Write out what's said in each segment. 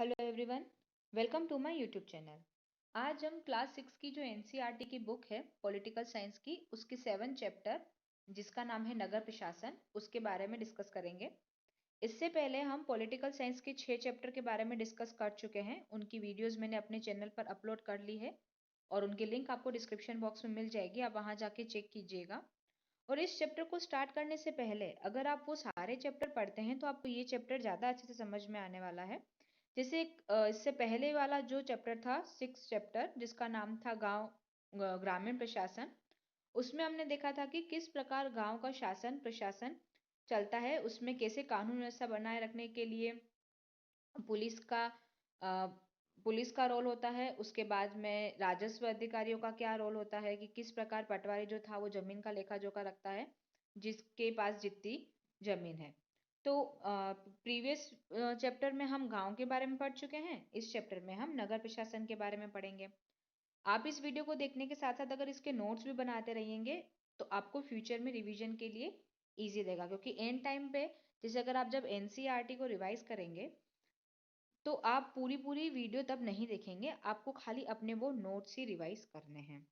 Hello everyone, welcome to my YouTube channel. आज हम class 6 की जो एनसीईआरटी की बुक है पॉलिटिकल साइंस की, उसकी 7 चैप्टर जिसका नाम है नगर प्रशासन, उसके बारे में डिस्कस करेंगे। इससे पहले हम पॉलिटिकल साइंस के 6 चैप्टर के बारे में डिस्कस कर चुके हैं। उनकी वीडियोस मैंने अपने चैनल पर अपलोड कर ली है और उनकी लिंक आपको डिस्क्रिप्शन बॉक्स में मिल जाएगी, आप वहां जाके चेक कीजिएगा। और इस चैप्टर को स्टार्ट करने से पहले अगर आप वो सारे चैप्टर पढ़ते हैं तो आपको ये चैप्टर ज़्यादा अच्छे से समझ में आने वाला है। जैसे इससे पहले वाला जो चैप्टर था 6 चैप्टर, जिसका नाम था गांव ग्रामीण प्रशासन, उसमें हमने देखा था कि किस प्रकार गांव का शासन प्रशासन चलता है, उसमें कैसे कानून व्यवस्था बनाए रखने के लिए पुलिस का अ, पुलिस का रोल होता है। उसके बाद में राजस्व अधिकारियों का क्या रोल होता है कि किस प्रकार पटवारी जो था वो जमीन का लेखा जोखा रखता है जिसके पास जितनी जमीन है। तो प्रीवियस चैप्टर में हम गांव के बारे में पढ़ चुके हैं, इस चैप्टर में हम नगर प्रशासन के बारे में पढ़ेंगे। आप इस वीडियो को देखने के साथ साथ अगर इसके नोट्स भी बनाते रहेंगे तो आपको फ्यूचर में रिवीजन के लिए इजी रहेगा, क्योंकि एंड टाइम पे जैसे अगर आप जब एनसीईआरटी को रिवाइज करेंगे तो आप पूरी पूरी वीडियो तब नहीं देखेंगे, आपको खाली अपने वो नोट्स ही रिवाइज करने हैं।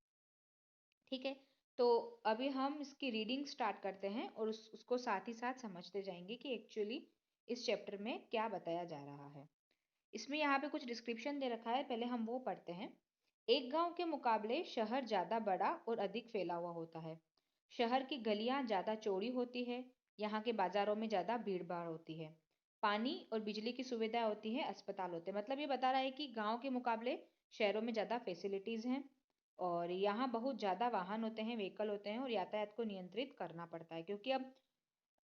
ठीक है, तो अभी हम इसकी रीडिंग स्टार्ट करते हैं और उसको साथ ही साथ समझते जाएंगे कि एक्चुअली इस चैप्टर में क्या बताया जा रहा है। इसमें यहाँ पे कुछ डिस्क्रिप्शन दे रखा है, पहले हम वो पढ़ते हैं। एक गांव के मुकाबले शहर ज्यादा बड़ा और अधिक फैला हुआ होता है। शहर की गलियां ज्यादा चौड़ी होती है। यहाँ के बाजारों में ज्यादा भीड़ भाड़ होती है। पानी और बिजली की सुविधा होती है, अस्पताल होते हैं। मतलब ये बता रहा है कि गांव के मुकाबले शहरों में ज्यादा फैसिलिटीज हैं और यहाँ बहुत ज्यादा वाहन होते हैं, व्हीकल होते हैं और यातायात को नियंत्रित करना पड़ता है, क्योंकि अब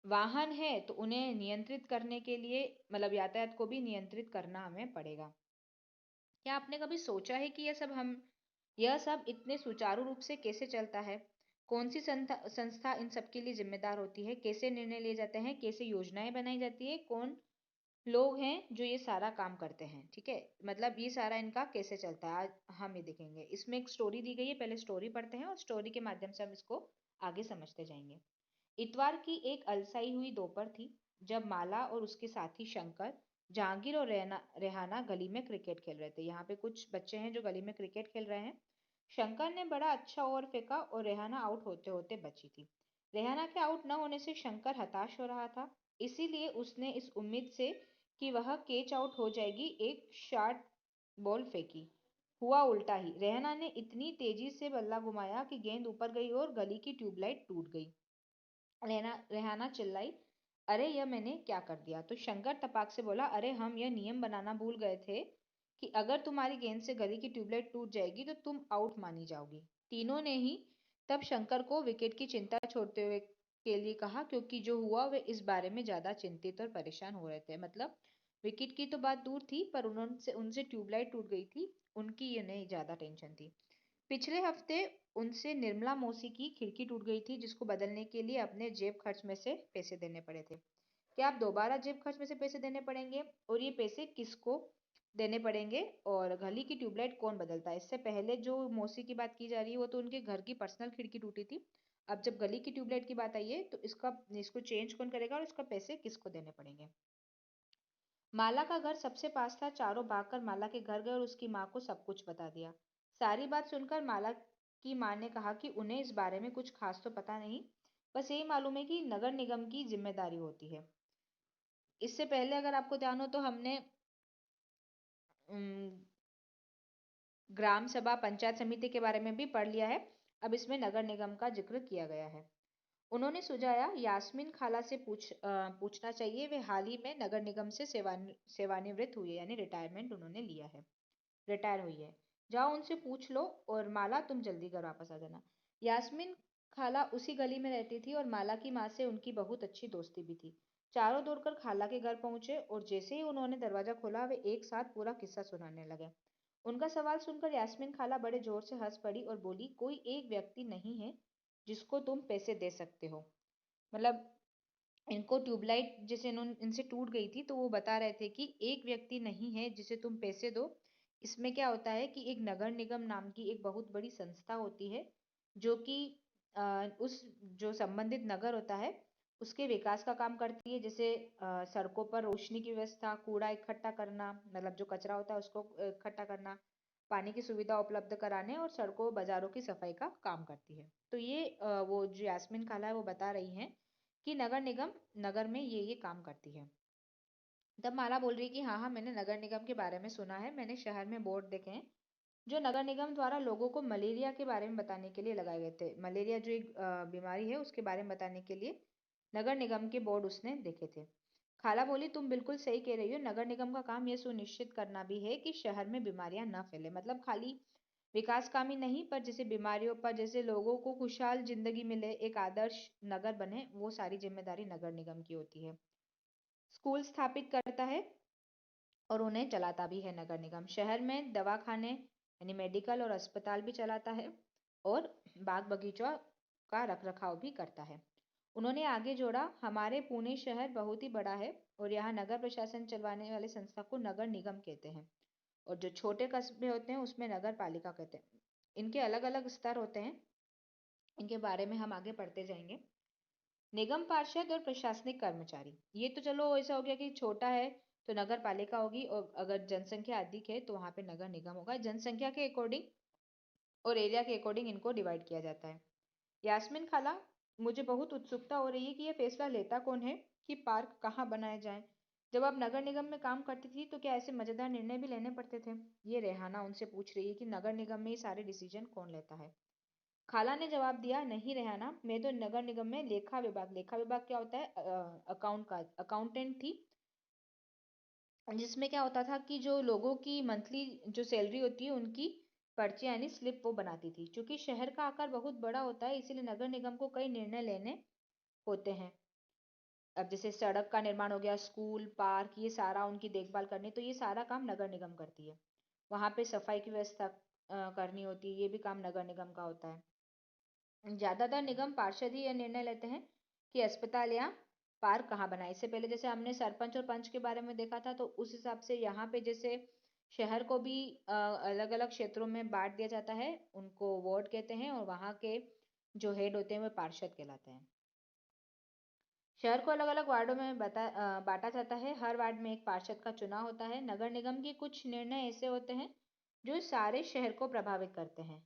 वाहन है तो उन्हें नियंत्रित करने के लिए मतलब यातायात को भी नियंत्रित करना हमें पड़ेगा। क्या आपने कभी सोचा है कि यह सब इतने सुचारू रूप से कैसे चलता है? कौन सी संस्था इन सब के लिए जिम्मेदार होती है? कैसे निर्णय लिए जाते हैं? कैसे योजनाएं बनाई जाती है? कौन लोग हैं जो ये सारा काम करते हैं? ठीक है, मतलब ये सारा इनका कैसे चलता है आज हम ये देखेंगे। इसमें एक स्टोरी दी गई है, पहले स्टोरी पढ़ते हैं और स्टोरी के माध्यम से हम इसको आगे समझते जाएंगे। इतवार की एक अलसाई हुई दोपहर थी जब माला और उसके साथी शंकर, जहांगीर और रेहाना गली में क्रिकेट खेल रहे थे। यहाँ पे कुछ बच्चे हैं जो गली में क्रिकेट खेल रहे हैं। शंकर ने बड़ा अच्छा ओवर फेंका और रेहाना आउट होते होते बची थी। रेहाना के आउट न होने से शंकर हताश हो रहा था, इसीलिए उसने इस उम्मीद से कि वह कैच आउट हो जाएगी एक शॉर्ट बॉल फेंकी। हुआ उल्टा ही, रेहाना ने इतनी तेजी से बल्ला घुमाया कि गेंद ऊपर गई और गली की ट्यूबलाइट टूट गई। रेहाना चिल्लाई, अरे यह मैंने क्या कर दिया? तो शंकर तपाक से बोला, अरे हम यह नियम बनाना भूल गए थे कि अगर तुम्हारी गेंद से गली की ट्यूबलाइट टूट जाएगी तो तुम आउट मानी जाओगी। तीनों ने ही तब शंकर को विकेट की चिंता छोड़ते हुए के लिए कहा, क्योंकि जो हुआ वे इस बारे में ज्यादा चिंतित और परेशान हो रहे थे। मतलब विकेट की तो बात दूर थी, पर उन्होंने उनसे ट्यूबलाइट टूट गई थी, उनकी ये नहीं ज्यादा टेंशन थी। पिछले हफ्ते उनसे निर्मला मौसी की खिड़की टूट गई थी, जिसको बदलने के लिए अपने जेब खर्च में से पैसे देने पड़े थे। क्या आप दोबारा जेब खर्च में से पैसे देने पड़ेंगे? और ये पैसे किसको देने पड़ेंगे? और गली की ट्यूबलाइट कौन बदलता है? इससे पहले जो मौसी की बात की जा रही है वो तो उनके घर की पर्सनल खिड़की टूटी थी। अब जब गली की ट्यूबलाइट की बात आई है तो इसको चेंज कौन करेगा और इसका पैसे किसको देने पड़ेंगे? माला का घर सबसे पास था। चारों भागकर माला के घर गए और उसकी माँ को सब कुछ बता दिया। सारी बात सुनकर माला की माँ ने कहा कि उन्हें इस बारे में कुछ खास तो पता नहीं, बस यही मालूम है कि नगर निगम की जिम्मेदारी होती है। इससे पहले अगर आपको ध्यान हो तो हमने उम, ग्राम सभा पंचायत समिति के बारे में भी पढ़ लिया है। अब इसमें नगर निगम का जिक्र किया गया है। उन्होंने सुझाया, यास्मीन खाला से पूछना चाहिए, वे हाल ही में नगर निगम से सेवानिवृत्त हुई है, यानी रिटायरमेंट उन्होंने लिया है, रिटायर हुई है। जाओ उनसे पूछ लो, और माला तुम जल्दी घर वापस आ जाना। यास्मीन खाला उसी गली में रहती थी और माला की माँ से उनकी बहुत अच्छी दोस्ती भी थी। चारों दौड़कर खाला के घर पहुंचे और जैसे ही उन्होंने दरवाजा खोला वे एक साथ पूरा किस्सा सुनाने लगे। उनका सवाल सुनकर यास्मीन खाला बड़े जोर से हंस पड़ी और बोली, कोई एक व्यक्ति नहीं है जिसको तुम पैसे दे सकते हो? मतलब इनको ट्यूबलाइट जैसे इनसे टूट गई थी तो वो बता रहे थे कि एक व्यक्ति नहीं है जिसे तुम पैसे दो। इसमें क्या होता है कि एक नगर निगम नाम की एक बहुत बड़ी संस्था होती है जो कि उस जो संबंधित नगर होता है उसके विकास का काम करती है, जैसे सड़कों पर रोशनी की व्यवस्था, कूड़ा इकट्ठा करना, मतलब जो कचरा होता है उसको इकट्ठा करना, पानी की सुविधा उपलब्ध कराने और सड़कों बाजारों की सफाई का काम करती है। तो ये वो जो यास्मीन खाला है वो बता रही हैं कि नगर निगम नगर में ये काम करती है। तब माला बोल रही है कि हाँ हाँ, मैंने नगर निगम के बारे में सुना है, मैंने शहर में बोर्ड देखे हैं जो नगर निगम द्वारा लोगों को मलेरिया के बारे में बताने के लिए लगाए गए थे। मलेरिया जो एक बीमारी है उसके बारे में बताने के लिए नगर निगम के बोर्ड उसने देखे थे। खाला बोली, तुम बिल्कुल सही कह रही हो, नगर निगम का काम यह सुनिश्चित करना भी है कि शहर में बीमारियां न फैले। मतलब खाली विकास काम ही नहीं, पर जैसे बीमारियों पर, जैसे लोगों को खुशहाल जिंदगी मिले, एक आदर्श नगर बने, वो सारी जिम्मेदारी नगर निगम की होती है। स्कूल स्थापित करता है और उन्हें चलाता भी है नगर निगम। शहर में दवाखाने यानी मेडिकल और अस्पताल भी चलाता है और बाग बगीचों का रखरखाव भी करता है। उन्होंने आगे जोड़ा, हमारे पुणे शहर बहुत ही बड़ा है और यहाँ नगर प्रशासन चलवाने वाले संस्था को नगर निगम कहते हैं और जो छोटे कस्बे होते हैं उसमें नगर पालिका कहते हैं। इनके अलग अलग स्तर होते हैं, इनके बारे में हम आगे पढ़ते जाएंगे। निगम पार्षद और प्रशासनिक कर्मचारी, ये तो चलो ऐसा हो गया कि छोटा है तो नगर पालिका होगी और अगर जनसंख्या अधिक है तो वहां पे नगर निगम होगा। जनसंख्या के अकॉर्डिंग और एरिया के अकॉर्डिंग इनको डिवाइड किया जाता है। यास्मीन खाला, मुझे बहुत उत्सुकता हो रही है कि यह फैसला लेता कौन है कि पार्क कहाँ बनाए जाए। जब आप नगर निगम में काम करती थी तो क्या ऐसे मजेदार निर्णय भी लेने पड़ते थे? ये रेहाना उनसे पूछ रही है कि नगर निगम में ये सारे डिसीजन कौन लेता है। खाला ने जवाब दिया, नहीं रेहाना, मैं तो नगर निगम में लेखा विभाग क्या होता है, अकाउंट का अकाउंटेंट थी, जिसमें क्या होता था कि जो लोगों की मंथली जो सैलरी होती है उनकी पर्ची यानी स्लिप वो बनाती थी। क्योंकि शहर का आकार बहुत बड़ा होता है इसीलिए नगर निगम को कई निर्णय लेने होते हैं। अब जैसे सड़क का निर्माण हो गया, स्कूल, पार्क, ये सारा उनकी देखभाल करनी, तो ये सारा काम नगर निगम करती है। वहां पे सफाई की व्यवस्था करनी होती है, ये भी काम नगर निगम का होता है। ज्यादातर निगम पार्षद ही यह निर्णय लेते हैं कि अस्पताल या पार्क कहाँ बनाए। इससे पहले जैसे हमने सरपंच और पंच के बारे में देखा था, तो उस हिसाब से यहाँ पे जैसे शहर को भी अलग अलग क्षेत्रों में बांट दिया जाता है, उनको वार्ड कहते हैं और वहाँ के जो हेड होते हैं वे पार्षद कहलाते हैं। शहर को अलग अलग वार्डों में बांटा जाता है, हर वार्ड में एक पार्षद का चुनाव होता है। नगर निगम के कुछ निर्णय ऐसे होते हैं जो सारे शहर को प्रभावित करते हैं।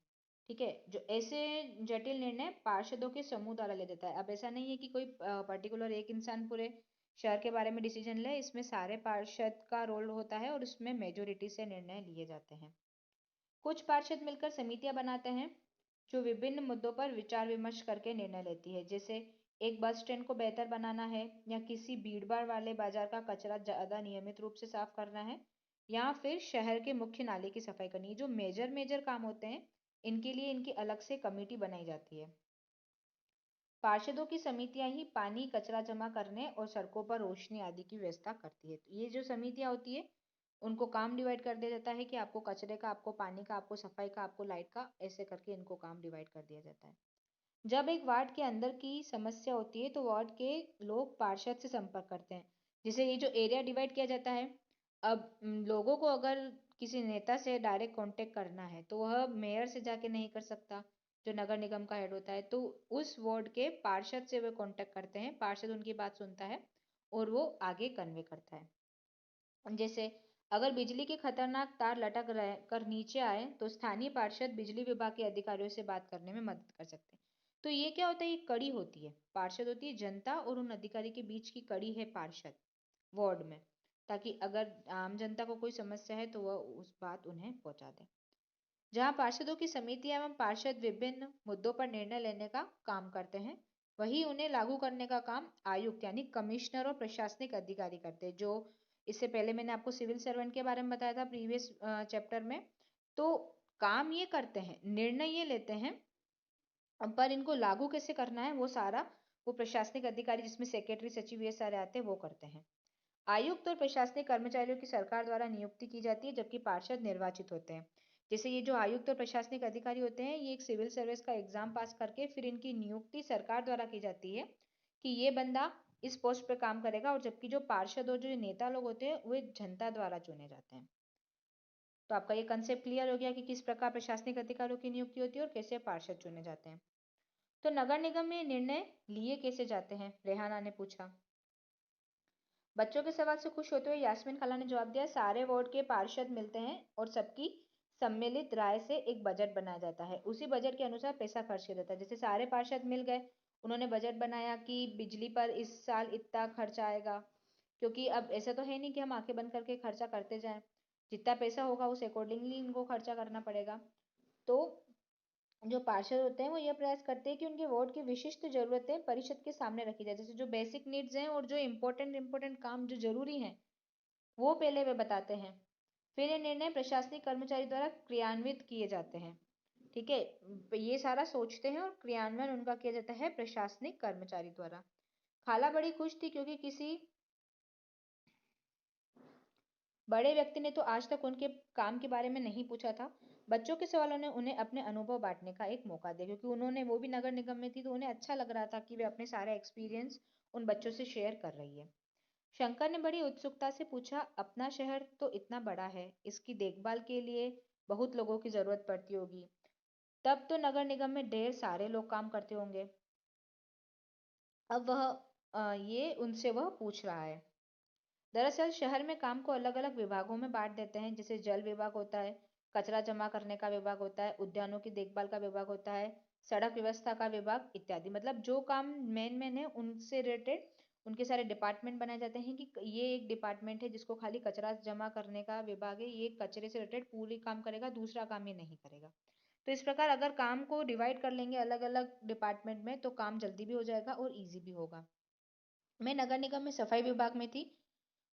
ठीक है, जो ऐसे जटिल निर्णय पार्षदों के समूह द्वारा ले जाता है। अब ऐसा नहीं है कि कोई पर्टिकुलर एक इंसान पूरे शहर के बारे में डिसीजन ले, इसमें सारे पार्षद का रोल होता है और उसमें मेजोरिटी से निर्णय लिए जाते हैं। कुछ पार्षद मिलकर समितियां बनाते हैं जो विभिन्न मुद्दों पर विचार विमर्श करके निर्णय लेती है। जैसे एक बस स्टैंड को बेहतर बनाना है, या किसी भीड़भाड़ वाले बाजार का कचरा ज्यादा नियमित रूप से साफ करना है, या फिर शहर के मुख्य नाले की सफाई करनी है। जो मेजर मेजर काम होते हैं इनके लिए इनकी अलग से कमेटी बनाई जाती है। पार्षदों की समितियां ही पानी, कचरा जमा करने और सड़कों पर रोशनी आदि की व्यवस्था करती है। तो ये जो समितियां होती है उनको काम डिवाइड कर दिया जाता है कि आपको कचरे का, आपको पानी का, आपको सफाई का, आपको लाइट का, ऐसे करके इनको काम डिवाइड कर दिया जाता है। जब एक वार्ड के अंदर की समस्या होती है तो वार्ड के लोग पार्षद से संपर्क करते हैं। जैसे ये जो एरिया डिवाइड किया जाता है, अब लोगों को अगर किसी नेता से डायरेक्ट कांटेक्ट करना है तो वह मेयर से जाके नहीं कर सकता, जो नगर निगम का हेड होता है, तो उस वार्ड के पार्षद से वे कांटेक्ट करते हैं, पार्षद उनकी बात सुनता है और वो आगे कन्वे करता है। जैसे अगर बिजली के खतरनाक तार लटक रहे कर नीचे आए तो स्थानीय पार्षद बिजली विभाग के अधिकारियों से बात करने में मदद कर सकते हैं। तो ये क्या होता है, ये कड़ी होती है, पार्षद होती है जनता और उन अधिकारी के बीच की कड़ी है पार्षद वार्ड में, ताकि अगर आम जनता को कोई समस्या है तो वह उस बात उन्हें पहुंचा दे। जहाँ पार्षदों की समिति एवं पार्षद विभिन्न मुद्दों पर निर्णय लेने का काम करते हैं, वही उन्हें लागू करने का काम आयुक्त यानी कमिश्नर और प्रशासनिक अधिकारी करते हैं। जो इससे पहले मैंने आपको सिविल सर्वेंट के बारे में बताया था प्रीवियस चैप्टर में। तो काम ये करते हैं, निर्णय ये लेते हैं, पर इनको लागू कैसे करना है वो सारा वो प्रशासनिक अधिकारी, जिसमें सेक्रेटरी, सचिव, ये सारे आते हैं, वो करते हैं। आयुक्त और प्रशासनिक कर्मचारियों की सरकार द्वारा नियुक्ति की जाती है, जबकि पार्षद निर्वाचित होते हैं। जैसे ये जो आयुक्त और प्रशासनिक अधिकारी होते हैं, ये एक सिविल सर्विस का एग्जाम पास करके फिर इनकी नियुक्ति सरकार द्वारा की जाती है कि ये बंदा इस पोस्ट पे काम करेगा, और जबकि जो पार्षद और जो नेता लोग होते हैं वे जनता द्वारा चुने जाते हैं। तो आपका ये कंसेप्ट क्लियर हो गया कि किस प्रकार प्रशासनिक अधिकारियों की नियुक्ति होती है और कैसे पार्षद चुने जाते हैं। तो नगर निगम में निर्णय लिए कैसे जाते हैं? रेहाना ने पूछा। बच्चों के सवाल से खुश होते हुए यास्मीन खाला ने जवाब दिया, सारे वार्ड के पार्षद मिलते हैं और सबकी सम्मिलित राय से एक बजट बनाया जाता है। उसी बजट के अनुसार पैसा खर्च किया जाता है। जैसे सारे पार्षद मिल गए, उन्होंने बजट बनाया कि बिजली पर इस साल इतना खर्चा आएगा, क्योंकि अब ऐसा तो है नहीं कि हम आंखें बंद करके खर्चा करते जाएं। जितना पैसा होगा उस अकॉर्डिंगली इनको खर्चा करना पड़ेगा। तो जो पार्षद होते हैं वो यह प्रयास करते हैं कि उनके वार्ड की विशिष्ट जरूरतें परिषद के सामने रखी जाए। जैसे जो बेसिक नीड्स हैं और जो इम्पोर्टेंट काम जो जरूरी हैं वो पहले वे बताते हैं। फिर ये निर्णय प्रशासनिक कर्मचारी द्वारा क्रियान्वित किए जाते हैं। ठीक है, ये सारा सोचते हैं और क्रियान्वयन उनका किया जाता है प्रशासनिक कर्मचारी द्वारा। खाला बड़ी खुश थी क्योंकि किसी बड़े व्यक्ति ने तो आज तक उनके काम के बारे में नहीं पूछा था। बच्चों के सवालों ने उन्हें अपने अनुभव बांटने का एक मौका दिया, क्योंकि वो भी नगर निगम में थी तो उन्हें अच्छा लग रहा था कि वे अपने सारे एक्सपीरियंस उन बच्चों से शेयर कर रही है। शंकर ने बड़ी उत्सुकता से पूछा, अपना शहर तो इतना बड़ा है, इसकी देखभाल के लिए बहुत लोगों की जरूरत पड़ती होगी। तब तो नगर निगम में ढेर सारे लोग काम करते होंगे। अब ये उनसे वह पूछ रहा है। दरअसल शहर में काम को अलग अलग विभागों में बांट देते हैं। जैसे जल विभाग होता है, कचरा जमा करने का विभाग होता है, उद्यानों की देखभाल का विभाग होता है, सड़क व्यवस्था का विभाग इत्यादि। मतलब जो काम मेन मेन है उनसे रिलेटेड उनके सारे डिपार्टमेंट बनाए जाते हैं कि ये एक डिपार्टमेंट है जिसको खाली कचरा जमा करने का विभाग है, ये कचरे से रिलेटेड पूरी काम करेगा, दूसरा काम ये नहीं करेगा। तो इस प्रकार अगर काम को डिवाइड कर लेंगे अलग अलग डिपार्टमेंट में तो काम जल्दी भी हो जाएगा और ईजी भी होगा। मैं नगर निगम में सफाई विभाग में थी,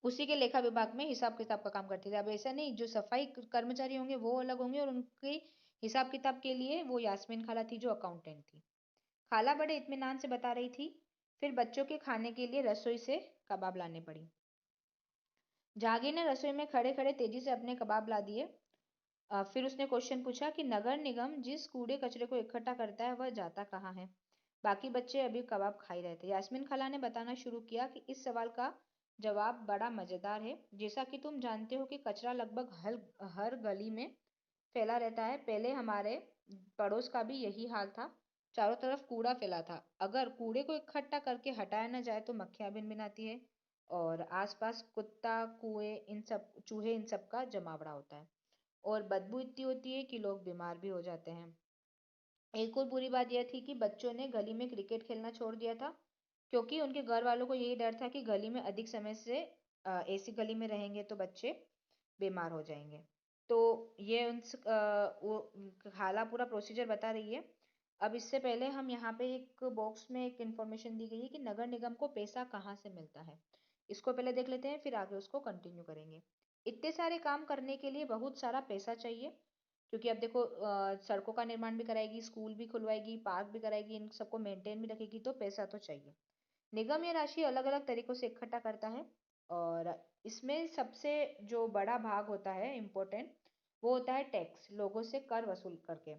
उसी के लेखा विभाग में हिसाब किताब का काम करती थी। अब ऐसा नहीं, जो सफाई कर्मचारी होंगे वो अलग होंगे और उनके हिसाब किताब के लिए वो यास्मीन खाला थी जो अकाउंटेंट थी। खाला बड़े इत्मीनान से बता रही थी। फिर बच्चों के खाने के लिए रसोई से कबाब लाने पड़ी। जहांगीर ने रसोई में खड़े खड़े तेजी से अपने कबाब ला दिए। फिर उसने क्वेश्चन पूछा कि नगर निगम जिस कूड़े कचरे को इकट्ठा करता है वह जाता कहाँ है? बाकी बच्चे अभी कबाब खा ही रहे थे। यास्मीन खाला ने बताना शुरू किया कि इस सवाल का जवाब बड़ा मजेदार है। जैसा कि तुम जानते हो कि कचरा लगभग हर गली में फैला रहता है। पहले हमारे पड़ोस का भी यही हाल था, चारों तरफ कूड़ा फैला था। अगर कूड़े को इकट्ठा करके हटाया न जाए तो मक्खियां भिनभिनाती है और आसपास कुत्ता, चूहे इन सब का जमावड़ा होता है और बदबू इतनी होती है कि लोग बीमार भी हो जाते हैं। एक और बुरी बात यह थी कि बच्चों ने गली में क्रिकेट खेलना छोड़ दिया था, क्योंकि उनके घर वालों को यही डर था कि गली में अधिक समय से ऐसी गली में रहेंगे तो बच्चे बीमार हो जाएंगे। तो ये वो खाला पूरा प्रोसीजर बता रही है। अब इससे पहले हम यहाँ पे एक बॉक्स में एक इंफॉर्मेशन दी गई है कि नगर निगम को पैसा कहाँ से मिलता है। इसको पहले देख लेते हैं, फिर आगे उसको कंटिन्यू करेंगे। इतने सारे काम करने के लिए बहुत सारा पैसा चाहिए, क्योंकि अब देखो सड़कों का निर्माण भी कराएगी, स्कूल भी खुलवाएगी, पार्क भी कराएगी, इन सबको मेंटेन भी रखेगी, तो पैसा तो चाहिए। निगम ये राशि अलग अलग तरीकों से इकट्ठा करता है और इसमें सबसे जो बड़ा भाग होता है इम्पोर्टेंट, वो होता है टैक्स, लोगों से कर वसूल करके।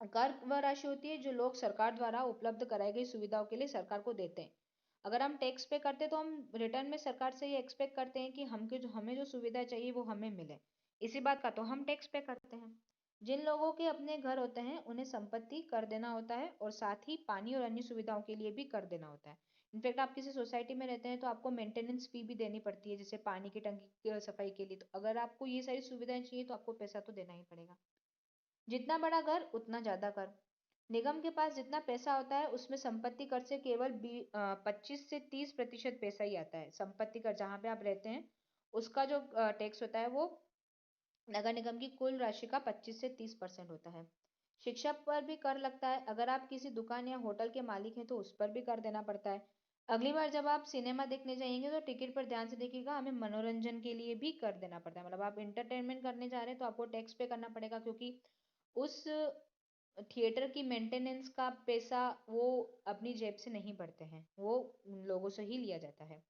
कर वह राशि होती है जो लोग सरकार द्वारा उपलब्ध कराई गई सुविधाओं के लिए सरकार को देते हैं। अगर हम टैक्स पे करते हैं तो हम रिटर्न में सरकार से ये एक्सपेक्ट करते हैं कि हमें जो सुविधा चाहिए वो हमें मिले। इसी बात का तो हम टैक्स पे करते हैं। जिन लोगों के अपने घर होते हैं उन्हें संपत्ति कर देना होता है और साथ ही पानी और अन्य सुविधाओं के लिए भी कर देना होता है। इनफैक्ट आप किसी सोसाइटी में रहते हैं तो आपको मेंटेनेंस फी भी देनी पड़ती है, जैसे पानी की टंकी की सफाई के लिए। तो अगर आपको ये सारी सुविधाएं चाहिए तो आपको पैसा तो देना ही पड़ेगा। जितना बड़ा घर उतना ज्यादा कर। निगम के पास जितना पैसा होता है उसमें संपत्ति कर से केवल 25 से 30% पैसा ही आता है। संपत्ति कर जहाँ पे आप रहते हैं उसका जो टैक्स होता है वो नगर निगम की कुल राशि का 25 से 30% होता है। शिक्षा पर भी कर लगता है। अगर आप किसी दुकान या होटल के मालिक हैं तो उस पर भी कर देना पड़ता है। अगली बार जब आप सिनेमा देखने जाएंगे तो टिकट पर ध्यान से देखिएगा, हमें मनोरंजन के लिए भी कर देना पड़ता है। मतलब आप इंटरटेनमेंट करने जा रहे हैं तो आपको टैक्स पे करना पड़ेगा, क्योंकि उस थिएटर की मेंटेनेंस का पैसा वो अपनी जेब से नहीं भरते हैं, वो उन लोगों से ही लिया जाता है।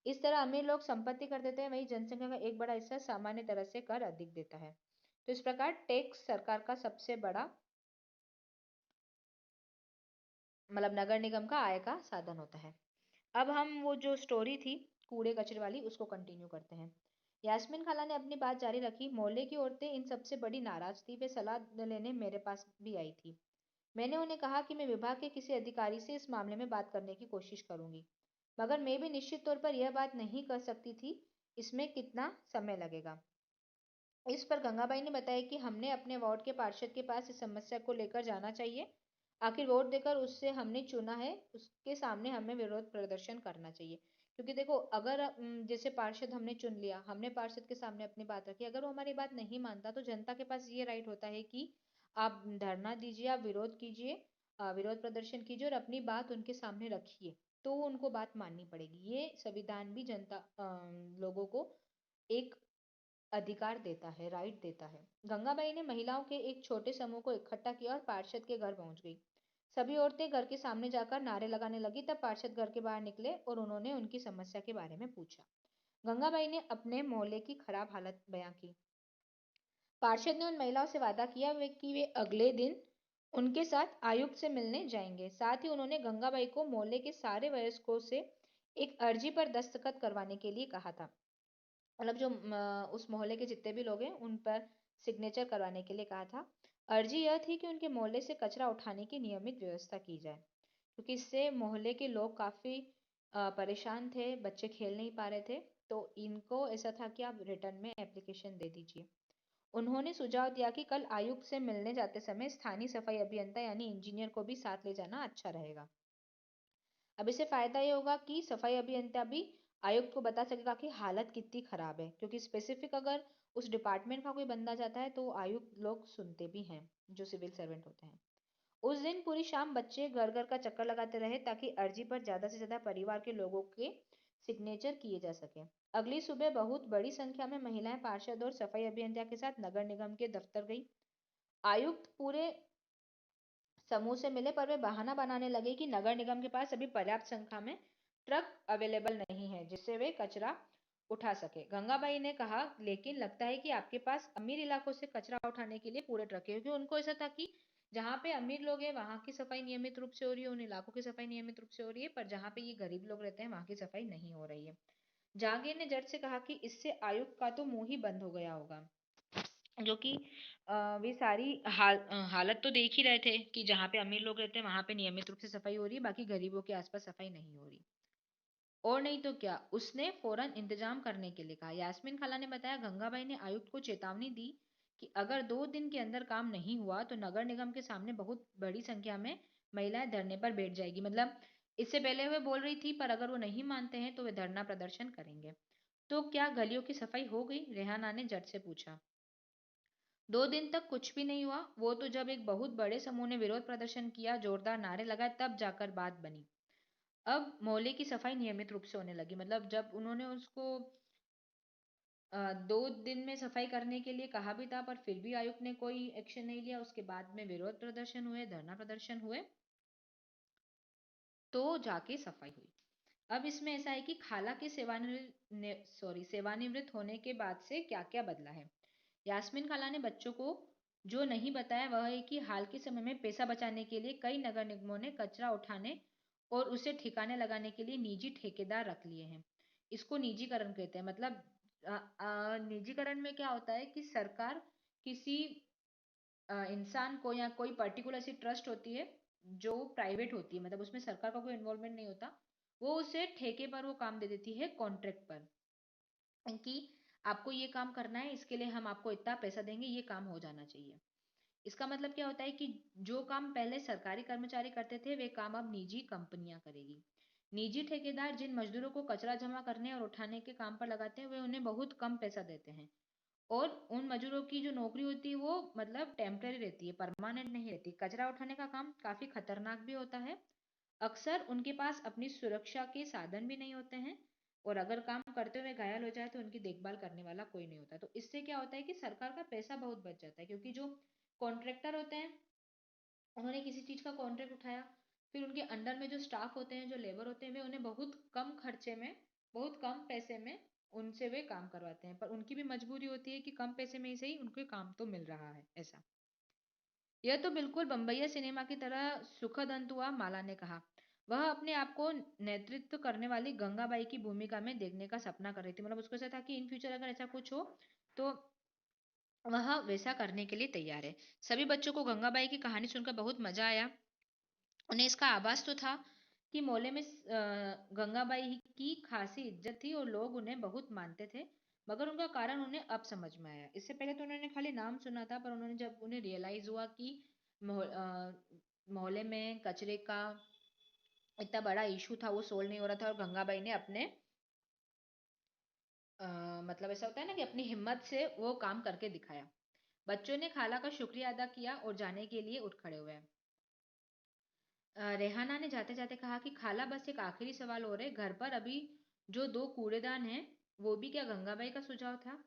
इस तरह अमीर लोग संपत्ति कर देते हैं, वही जनसंख्या का एक बड़ा हिस्सा सामान्य तरह से कर अधिक देता है। तो इस प्रकार टैक्स सरकार का सबसे बड़ा, मतलब नगर निगम का आय का साधन होता है। अब हम वो जो स्टोरी थी कूड़े कचरे वाली उसको कंटिन्यू करते हैं। यास्मीन खाला ने अपनी बात जारी रखी। मोहल्ले की औरतें इन सबसे बड़ी नाराज थी, वे सलाह लेने मेरे पास भी आई थी। मैंने उन्हें कहा कि मैं विभाग के किसी अधिकारी से इस मामले में बात करने की कोशिश करूंगी, मगर मैं भी निश्चित तौर पर यह बात नहीं कर सकती थी इसमें कितना समय लगेगा। इस पर गंगाबाई ने बताया कि हमने अपने वार्ड के पार्षद के पास इस समस्या को लेकर जाना चाहिए। आखिर वोट देकर उससे हमने चुना है, उसके सामने हमें विरोध प्रदर्शन करना चाहिए। क्योंकि देखो, अगर जैसे पार्षद हमने चुन लिया, हमने पार्षद के सामने अपनी बात रखी, अगर वो हमारी बात नहीं मानता तो जनता के पास ये राइट होता है कि आप धरना दीजिए, आप विरोध कीजिए, विरोध प्रदर्शन कीजिए और अपनी बात उनके सामने रखिए, तो उनको बात माननी पड़ेगी। ये संविधान भी जनता लोगों को एक अधिकार देता है, राइट देता है। गंगाबाई ने महिलाओं के एक छोटे समूह को इकट्ठा किया और पार्षद के घर पहुंच गई। सभी औरतें घर के सामने जाकर नारे लगाने लगी। तब पार्षद घर के बाहर निकले और उन्होंने उनकी समस्या के बारे में पूछा। गंगाबाई ने अपने मोहल्ले की खराब हालत बयां की। पार्षद ने उन महिलाओं से वादा किया कि वे अगले दिन उनके साथ आयुक्त से मिलने जाएंगे। साथ ही उन्होंने गंगाबाई को मोहल्ले के सारे वयस्कों से एक अर्जी पर दस्तखत करवाने के लिए कहा था। मतलब जो उस मोहल्ले के जितने भी लोग हैं उन पर सिग्नेचर करवाने के लिए कहा था। अर्जी यह थी कि उनके मोहल्ले से कचरा उठाने की नियमित व्यवस्था की जाए, क्योंकि इससे मोहल्ले के लोग काफी परेशान थे, बच्चे खेल नहीं पा रहे थे। तो इनको ऐसा था कि आप रिटर्न में एप्लीकेशन दे दीजिए। उन्होंने सुझाव दिया कि कल आयुक्त से मिलने जाते समय स्थानीय सफाई अभियंता यानी इंजीनियर को भी साथ ले जाना अच्छा रहेगा। अब इससे फायदा ये होगा कि सफाई अभियंता भी आयुक्त को बता सकेगा कि हालत कितनी खराब है, क्योंकि स्पेसिफिक अगर उस डिपार्टमेंट का कोई बंदा जाता है तो आयुक्त लोग सुनते भी हैं, जो सिविल सर्वेंट होते हैं। उस दिन पूरी शाम बच्चे घर घर का चक्कर लगाते रहे ताकि अर्जी पर ज्यादा से ज्यादा परिवार के लोगों के सिग्नेचर किए जा सके। अगली सुबह बहुत बड़ी संख्या में महिलाएं पार्षद और सफाई अभियंता के साथ नगर निगम के दफ्तर गई। आयुक्त पूरे समूह से मिले, पर वे बहाना बनाने लगे कि नगर निगम के पास अभी पर्याप्त संख्या में ट्रक अवेलेबल नहीं है जिससे वे कचरा उठा सके। गंगाबाई ने कहा, लेकिन लगता है कि आपके पास अमीर इलाकों से कचरा उठाने के लिए पूरे ट्रक है। क्योंकि उनको ऐसा था कि जहाँ पे अमीर लोग हैं वहां की सफाई नियमित रूप से हो रही है, उन इलाकों की सफाई नियमित रूप से हो रही है, पर जहाँ पे ये गरीब लोग रहते हैं वहां की सफाई नहीं हो रही है। जहांगीर ने जज से कहा कि इससे आयुक्त का तो मुंह ही बंद हो गया होगा, जो कि वे सारी हालत तो देख ही रहे थे कि जहाँ पे अमीर लोग रहते हैं वहां पे नियमित रूप से सफाई हो रही है, बाकी गरीबों के आसपास सफाई नहीं हो रही। और नहीं तो क्या, उसने फौरन इंतजाम करने के लिए कहा। यास्मीन खाला ने बताया, गंगाबाई ने आयुक्त को चेतावनी दी कि अगर 2 दिन के अंदर काम नहीं हुआ तो नगर निगम के सामने बहुत बड़ी संख्या में महिलाएं धरने पर बैठ जाएगी। मतलब इससे पहले वे बोल रही थी, पर अगर वो नहीं मानते हैं तो वे धरना प्रदर्शन करेंगे। तो क्या गलियों की सफाई हो गई? रेहाना ने जज से पूछा। 2 दिन तक कुछ भी नहीं हुआ। वो तो जब एक बहुत बड़े समूह ने विरोध प्रदर्शन किया, जोरदार नारे लगाए, तब जाकर बात बनी। अब मोहल्ले की सफाई नियमित रूप से होने लगी। मतलब जब उन्होंने उसको 2 दिन में सफाई करने के लिए कहा भी था, पर फिर भी आयुक्त ने कोई एक्शन नहीं लिया। उसके बाद में विरोध प्रदर्शन हुए, धरना प्रदर्शन हुए, तो जाके सफाई हुई। अब इसमें ऐसा है कि खाला के सेवानिवृत्त होने के बाद से क्या क्या बदला है। यास्मीन खाला ने बच्चों को जो नहीं बताया वह है कि हाल के समय में पैसा बचाने के लिए कई नगर निगमों ने कचरा उठाने और उसे ठिकाने लगाने के लिए निजी ठेकेदार रख लिए हैं। इसको निजीकरण कहते हैं। मतलब निजीकरण में क्या होता है कि सरकार किसी इंसान को या कोई पर्टिकुलर सी ट्रस्ट होती है जो प्राइवेट होती है, मतलब उसमें सरकार का कोई इन्वॉल्वमेंट नहीं होता, वो उसे ठेके पर वो काम दे देती है, कॉन्ट्रैक्ट पर, कि आपको ये काम करना है, इसके लिए हम आपको इतना पैसा देंगे, ये काम हो जाना चाहिए। इसका मतलब क्या होता है कि जो काम पहले सरकारी कर्मचारी करते थे वे काम अब निजी कंपनियां करेगी। निजी ठेकेदार जिन मजदूरों को कचरा जमा करने और उठाने के काम पर लगाते हैं वे उन्हें बहुत कम पैसा देते हैं, और उन मजदूरों की जो नौकरी होती है वो मतलब टेम्पररी रहती है, परमानेंट नहीं रहती। कचरा उठाने का काम काफी खतरनाक भी होता है। अक्सर उनके पास अपनी सुरक्षा के साधन भी नहीं होते हैं, और अगर काम करते हुए घायल हो जाए तो उनकी देखभाल करने वाला कोई नहीं होता। तो इससे क्या होता है कि सरकार का पैसा बहुत बच जाता है, क्योंकि जो कॉन्ट्रैक्टर होते हैं उन्होंने किसी चीज का कॉन्ट्रैक्ट उठाया, फिर उनके अंडर में जो स्टाफ होते हैं, जो लेबर होते हैं, वे उन्हें बहुत कम खर्चे में, बहुत कम पैसे में उनसे वे काम करवाते हैं, पर उनकी भी मजबूरी होती है कि कम पैसे में ही सही उनको काम तो मिल रहा है। ऐसा यह तो बिल्कुल बम्बईया सिनेमा की तरह सुखद अंत हुआ, माला ने कहा। वह अपने आप को नेतृत्व करने वाली गंगाबाई की भूमिका में देखने का सपना कर रही थी। मतलब उसको ऐसा था कि इन फ्यूचर अगर ऐसा कुछ हो तो वह वैसा करने के लिए तैयार है। सभी बच्चों को गंगाबाई की कहानी सुनकर बहुत मजा आया। उन्हें इसका आभास तो था कि मोहल्ले में गंगाबाई की खासी इज्जत थी और लोग उन्हें बहुत मानते थे, मगर उनका कारण उन्हें अब समझ में आया। इससे पहले तो उन्होंने खाली नाम सुना था, पर उन्होंने जब उन्हें रियलाइज हुआ कि मोहल्ले में कचरे का इतना बड़ा इशू था, वो सोल्व नहीं हो रहा था, और गंगाबाई ने अपने मतलब ऐसा होता है ना कि अपनी हिम्मत से वो काम करके दिखाया। बच्चों ने खाला का शुक्रिया अदा किया और जाने के लिए उठ खड़े हुए। रेहाना ने जाते जाते कहा कि खाला बस एक आखिरी सवाल और है, घर पर अभी जो दो कूड़ेदान हैं वो भी क्या गंगाबाई का सुझाव था?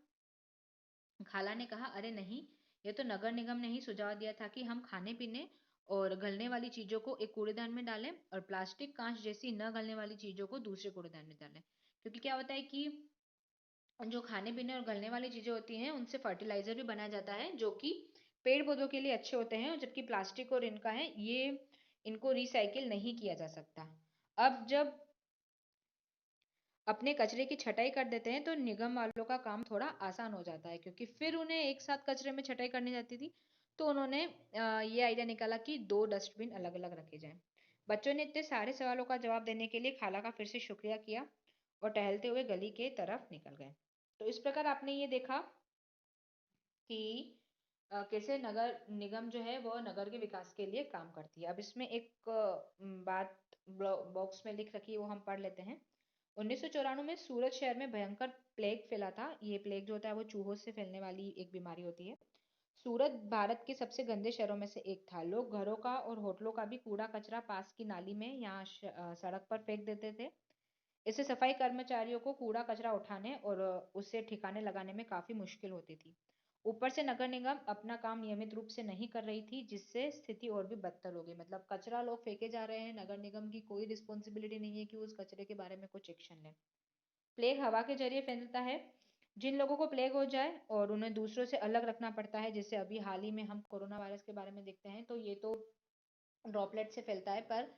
खाला ने कहा, अरे नहीं, ये तो नगर निगम ने ही सुझाव दिया था कि हम खाने पीने और गलने वाली चीजों को एक कूड़ेदान में डालें और प्लास्टिक कांच जैसी न गलने वाली चीजों को दूसरे कूड़ेदान में डालें। क्योंकि क्या होता है कि जो खाने पीने और गलने वाली चीजें होती हैं उनसे फर्टिलाइजर भी बनाया जाता है, जो कि पेड़ पौधों के लिए अच्छे होते हैं, और जबकि प्लास्टिक और इनका है ये इनको रिसाइकिल नहीं किया जा सकता। अब जब अपने कचरे की छटाई कर देते हैं तो निगम वालों का काम थोड़ा आसान हो जाता है, क्योंकि फिर उन्हें एक साथ कचरे में छटाई करनी जाती थी। तो उन्होंने ये आइडिया निकाला कि दो डस्टबिन अलग अलग रखे जाएं। बच्चों ने इतने सारे सवालों का जवाब देने के लिए खाला का फिर से शुक्रिया किया और टहलते हुए गली के तरफ निकल गए। तो इस प्रकार आपने ये देखा कि कैसे नगर निगम जो है वो नगर के विकास के लिए काम करती है। अब इसमें एक बात बॉक्स में लिख रखी है, वो हम पढ़ लेते हैं। 1994 में सूरत शहर में भयंकर प्लेग फैला था। ये प्लेग जो होता है वो चूहों से फैलने वाली एक बीमारी होती है। सूरत भारत के सबसे गंदे शहरों में से एक था। लोग घरों का और होटलों का भी कूड़ा कचरा पास की नाली में या सड़क पर फेंक देते थे। इससे सफाई कर्मचारियों को कूड़ा कचरा उठाने और उसे ठिकाने लगाने में काफी मुश्किल होती थी। ऊपर से नगर निगम अपना काम नियमित रूप से नहीं कर रही थी, जिससे स्थिति और भी बदतर हो गई। मतलब कचरा लोग फेंके जा रहे हैं, नगर निगम की कोई रिस्पॉन्सिबिलिटी नहीं है कि उस कचरे के बारे में कुछ एक्शन ले। प्लेग हवा के जरिए फैलता है। जिन लोगों को प्लेग हो जाए और उन्हें दूसरों से अलग रखना पड़ता है, जैसे अभी हाल ही में हम कोरोना वायरस के बारे में देखते हैं, तो ये तो ड्रॉपलेट से फैलता है, पर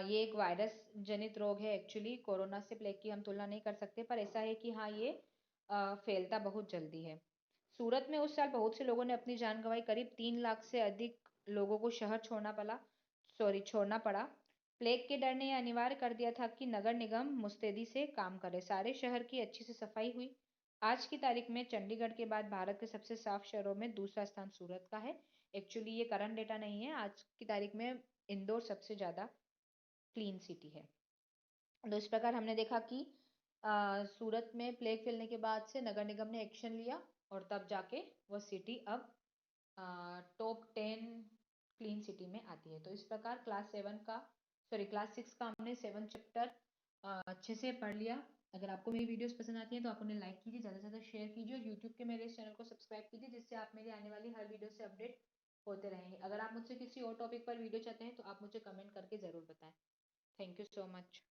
ये एक वायरस जनित रोग है। एक्चुअली कोरोना से प्लेग की हम तुलना नहीं कर सकते, पर ऐसा है कि हाँ, ये फैलता बहुत जल्दी है। सूरत में उस साल बहुत से लोगों ने अपनी जान गंवाई। करीब 3 लाख से अधिक लोगों को शहर छोड़ना पड़ा। प्लेग के डर ने यह अनिवार्य कर दिया था कि नगर निगम मुस्तैदी से काम करे। सारे शहर की अच्छी से सफाई हुई। आज की तारीख में चंडीगढ़ के बाद भारत के सबसे साफ शहरों में दूसरा स्थान सूरत का है। एक्चुअली ये करंट डेटा नहीं है, आज की तारीख में इंदौर सबसे ज्यादा क्लीन सिटी है। तो इस प्रकार हमने देखा कि सूरत में प्लेग फैलने के बाद से नगर निगम ने एक्शन लिया और तब जाके वह सिटी अब टॉप 10 क्लीन सिटी में आती है। तो इस प्रकार क्लास 6 का हमने 7 चैप्टर अच्छे से पढ़ लिया। अगर आपको मेरी वीडियोस पसंद आती हैं तो आप उन्हें लाइक कीजिए, ज़्यादा से ज़्यादा शेयर कीजिए, और यूट्यूब के मेरे इस चैनल को सब्सक्राइब कीजिए, जिससे आप मेरी आने वाली हर वीडियो से अपडेट होते रहेंगे। अगर आप मुझसे किसी और टॉपिक पर वीडियो चाहते हैं तो आप मुझे कमेंट करके ज़रूर बताएं। Thank you so much.